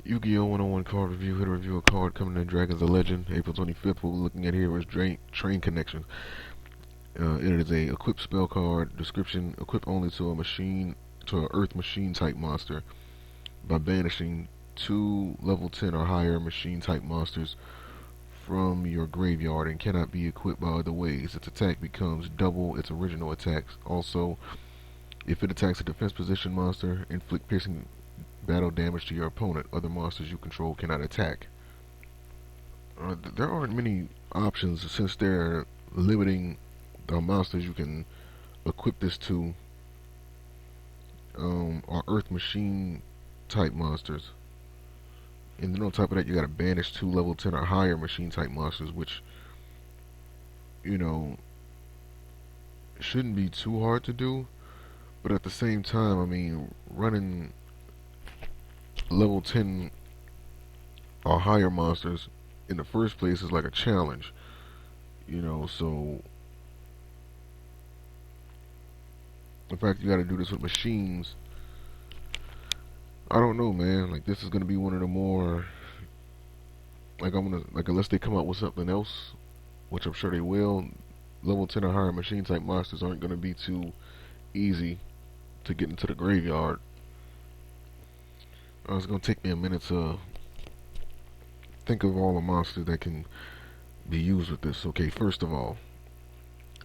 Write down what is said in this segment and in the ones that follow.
YuGiOh 101 card review. Hit a review a card coming in Dragons of Legend, April 25th. What we're looking at here is Train Connection. It is a equip spell card. Description: equip only to a Earth machine type monster by banishing 2 level 10 or higher machine type monsters from your graveyard and cannot be equipped by other ways. Its attack becomes double its original attacks. Also, if it attacks a defense position monster, inflict piercing battle damage to your opponent. Other monsters you control cannot attack. There aren't many options since they're limiting the monsters you can equip this to are Earth Machine type monsters. And then on top of that, you gotta banish 2 level 10 or higher machine type monsters, which, you know, shouldn't be too hard to do. But at the same time, I mean, running level 10 or higher monsters in the first place is like a challenge, so the fact you gotta do this with machines, I don't know, man. Like, this is gonna be one of the more, unless they come out with something else, which I'm sure they will, level 10 or higher machine type monsters aren't gonna be too easy to get into the graveyard. It's gonna take me a minute to think of all the monsters that can be used with this. Okay, first of all,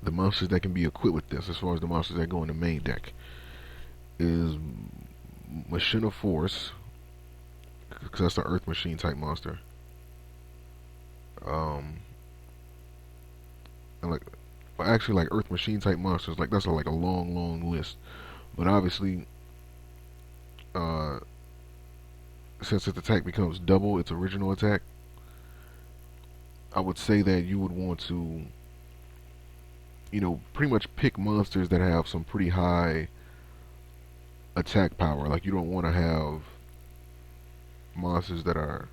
the monsters that can be equipped with this, as far as the monsters that go in the main deck, is Machine of Force, because that's the Earth Machine type monster. And like Earth Machine type monsters, like that's like a long list. But obviously, uh, since its attack becomes double its original attack, I would say that you would want to, pretty much pick monsters that have some pretty high attack power. Like, you don't want to have monsters that are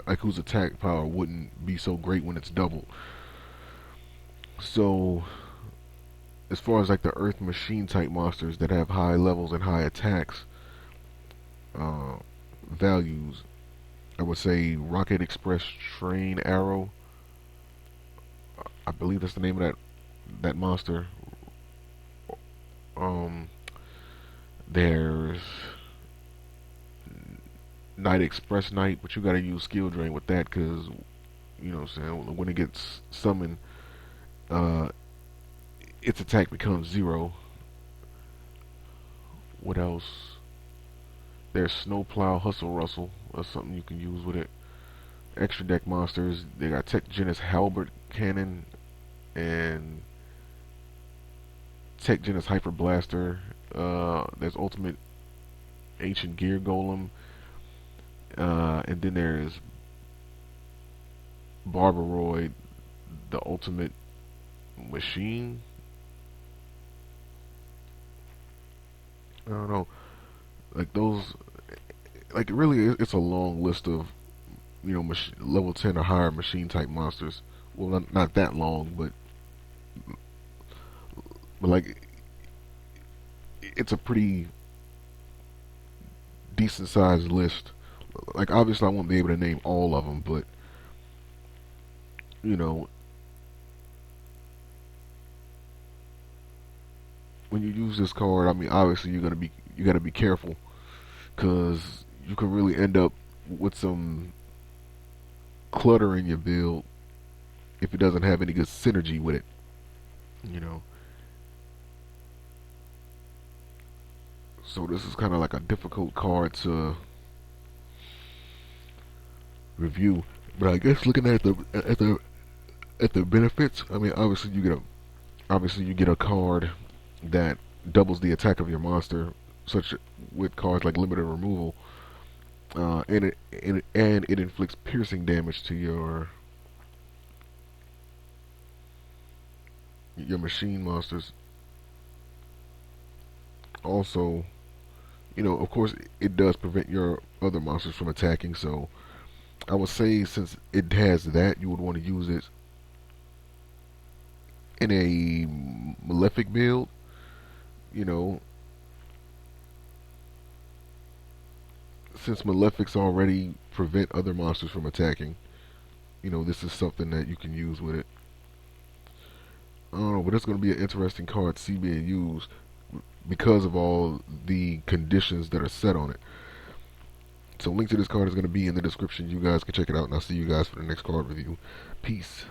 like whose attack power wouldn't be so great when it's doubled. So, as far as like the Earth Machine type monsters that have high levels and high attacks values, I would say Rocket Express Train Arrow. I believe that's the name of that monster. There's Night Express Knight, but you gotta use skill drain with that because, what I'm saying, when it gets summoned, uh, its attack becomes 0. What else? There's Snowplow Hustle Rustle. That's something you can use with it. Extra deck monsters, they got Tech Genis Halberd Cannon and Tech Genis Hyper Blaster. There's Ultimate Ancient Gear Golem. And then there's Barbaroid, the Ultimate Machine. I don't know. Like those, like really, it's a long list of, level 10 or higher machine type monsters. Well, not that long, but like, it's a pretty decent sized list. Like, obviously I won't be able to name all of them, but you know when you use this card, I mean, obviously you gotta be careful because you can really end up with some clutter in your build if it doesn't have any good synergy with it. You know, so this is kind of like a difficult card to review. But I guess looking at the benefits, I mean, obviously you get a card that doubles the attack of your monster, such with cards like limited removal, and it inflicts piercing damage to your machine monsters. Also, of course, it does prevent your other monsters from attacking. So I would say since it has that, you would want to use it in a Malefic build. You know, since malefics already prevent other monsters from attacking, this is something that you can use with it. I don't know, but it's going to be an interesting card to see being used because of all the conditions that are set on it. So link to this card is going to be in the description. You guys can check it out, and I'll see you guys for the next card review. Peace.